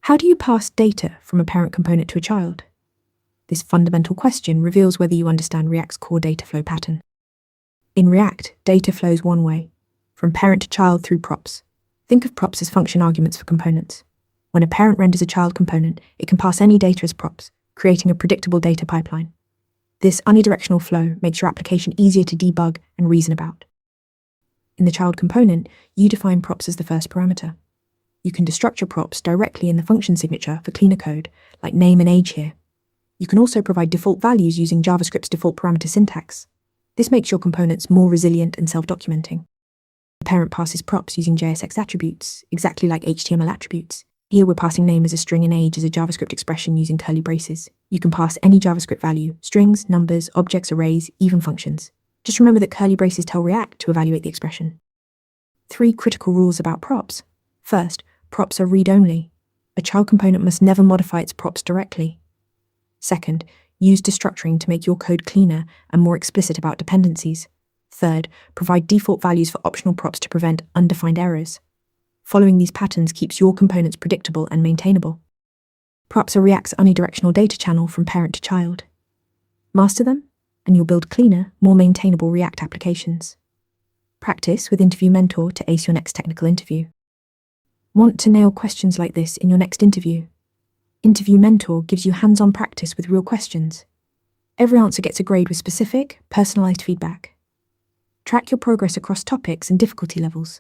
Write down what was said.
How do you pass data from a parent component to a child? This fundamental question reveals whether you understand React's core data flow pattern. In React, data flows one way, from parent to child through props. Think of props as function arguments for components. When a parent renders a child component, it can pass any data as props, creating a predictable data pipeline. This unidirectional flow makes your application easier to debug and reason about. In the child component, you define props as the first parameter. You can destructure props directly in the function signature for cleaner code, like name and age here. You can also provide default values using JavaScript's default parameter syntax. This makes your components more resilient and self-documenting. The parent passes props using JSX attributes, exactly like HTML attributes. Here we're passing name as a string and age as a JavaScript expression using curly braces. You can pass any JavaScript value, strings, numbers, objects, arrays, even functions. Just remember that curly braces tell React to evaluate the expression. 3 critical rules about props. First, props are read-only. A child component must never modify its props directly. Second, use destructuring to make your code cleaner and more explicit about dependencies. Third, provide default values for optional props to prevent undefined errors. Following these patterns keeps your components predictable and maintainable. Props are React's unidirectional data channel from parent to child. Master them, and you'll build cleaner, more maintainable React applications. Practice with Interview Mentor to ace your next technical interview. Want to nail questions like this in your next interview? Interview Mentor gives you hands-on practice with real questions. Every answer gets a grade with specific, personalized feedback. Track your progress across topics and difficulty levels.